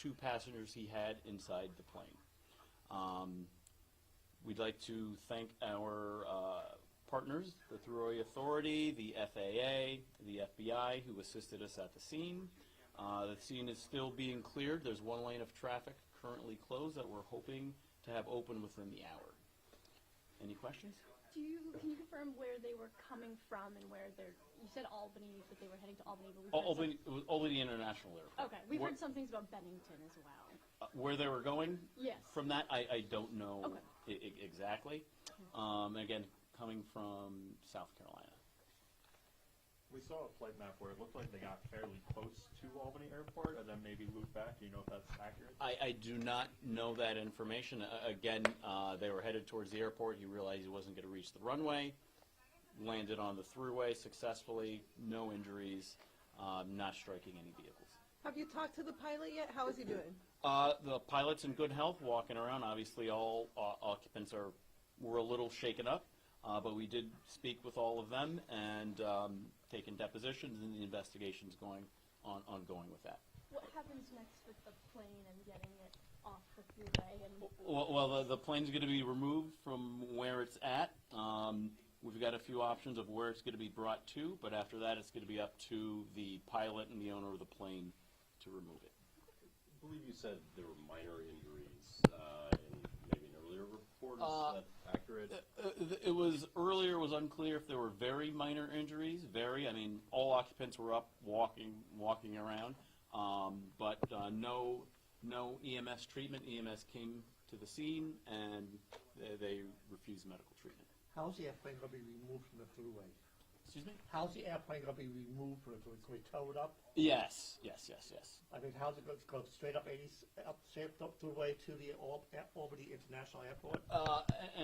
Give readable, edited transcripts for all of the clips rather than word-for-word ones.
2 passengers he had inside the plane. We'd like to thank our partners, the Thruway Authority, the FAA, the FBI, who assisted us at the scene. The scene is still being cleared. There's 1 lane of traffic currently closed that we're hoping to have open within the hour. Any questions? Can you confirm where they were coming from and where they're, you said Albany, that they were heading to Albany, but we've heard Albany, it was Albany International Airport. Okay, we've heard some things about Bennington as well. Where they were going? Yes. From that, I don't know Okay. exactly. Again, coming from South Carolina. We saw a flight map where it looked like they got fairly close to Albany Airport and then maybe looped back. Do you know if that's accurate? I do not know that information. Again, they were headed towards the airport. He realized he wasn't going to reach the runway. Landed on the thruway successfully. No injuries. Not striking any vehicles. Have you talked to the pilot yet? How is he doing? The pilot's in good health, walking around. Obviously, all occupants were a little shaken up, but we did speak with all of them and taken depositions, and the investigation's ongoing with that. What happens next with the plane and getting it off the thruway? And Well, the plane's going to be removed from where it's at. We've got a few options of where it's going to be brought to, but after that, it's going to be up to the pilot and the owner of the plane to remove it. I believe you said there were minor injuries in maybe an earlier report. Is that accurate? It was earlier. It was unclear if there were very minor injuries. I mean, all occupants were up walking around, but no EMS treatment. EMS came to the scene and they refused medical treatment. How's the airplane going to be removed from the thruway? Excuse me? How's the airplane going to be removed from the thruway? It's going to be towed up? Yes. I mean, how's it going to go straight up straight up thruway to the Albany International Airport?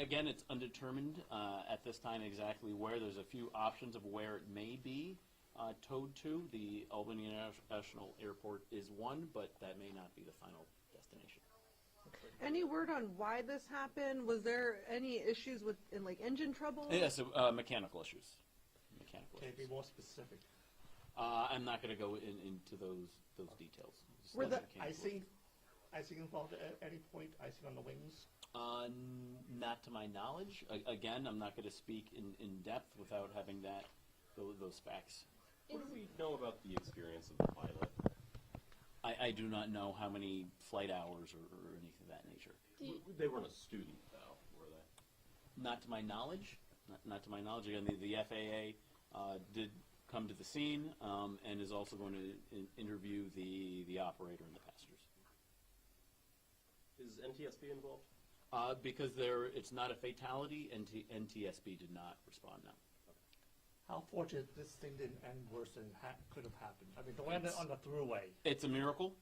Again, it's undetermined at this time exactly where. There's a few options of where it may be towed to. The Albany International Airport is one, but that may not be the final destination. Any word on why this happened? Was there any issues with like engine trouble? Yes, mechanical issues. Can you be more specific? I'm not going to go into those details. Just Were those the mechanical Icing involved at any point? Icing on the wings? Not to my knowledge. Again, I'm not going to speak in depth without having those facts. What do we know about the experience of the pilot? I do not know how many flight hours or anything of that nature. They weren't a student, though, were they? Not to my knowledge. Not to my knowledge. Again, the FAA did come to the scene and is also going to interview the operator and the passengers. Is NTSB involved? Because it's not a fatality, NTSB did not respond now. How fortunate this thing didn't end worse than could have happened. I mean, to land it on the thruway. It's a miracle.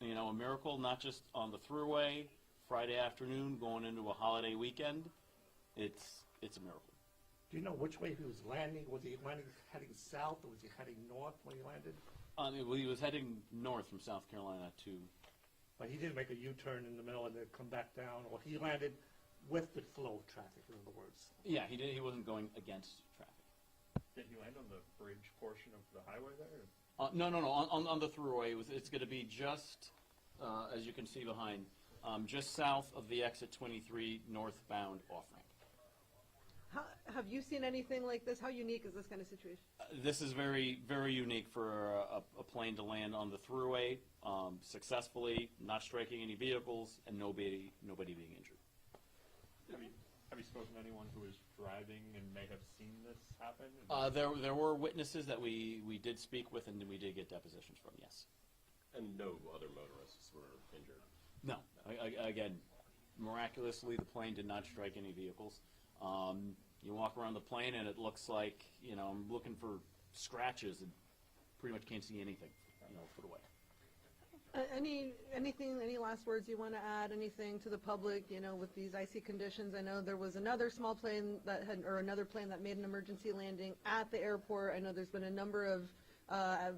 A miracle not just on the thruway, Friday afternoon, going into a holiday weekend. It's a miracle. Do you know which way he was landing? Was he landing heading south or was he heading north when he landed? He was heading north from South Carolina to... But he didn't make a U-turn in the middle and then come back down, or he landed with the flow of traffic, in other words. Yeah, he did. He wasn't going against traffic. Did he land on the bridge portion of the highway there? No. On the thruway, it's going to be just, as you can see behind, just south of the exit 23 northbound off-ramp. Have you seen anything like this? How unique is this kind of situation? This is very, very unique for a plane to land on the thruway successfully, not striking any vehicles, and nobody being injured. Have you spoken to anyone who was driving and may have seen this happen? There were witnesses that we did speak with and we did get depositions from, yes. And no other motorists were injured? No. Again, miraculously, the plane did not strike any vehicles. You walk around the plane and it looks like, I'm looking for scratches and pretty much can't see anything, a foot away. Any last words you want to add? Anything to the public, with these icy conditions? I know there was another small plane another plane that made an emergency landing at the airport. I know there's been a number of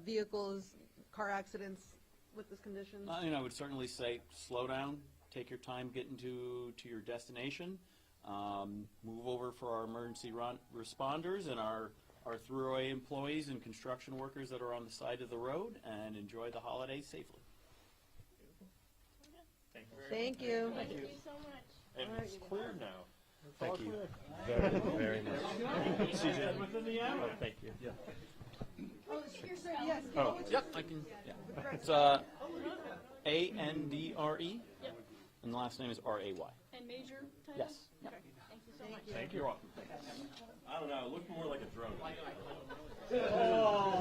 vehicles, car accidents with this condition. I would certainly say slow down, take your time getting to your destination, move over for our emergency responders and our Thruway employees and construction workers that are on the side of the road, and enjoy the holidays safely. Thank you very much. Thank you. Thank you so much. And it's clear now. It's all Thank you. clear. Very much. CJ, within the hour. Thank you. Yes. Oh, Yep, I can. Yeah. It's Andre, Yep. and the last name is Ray. And major title? Yes. Yep. Okay. Thank you so much. Thank you. You're welcome. I don't know, it looked more like a drone. Oh.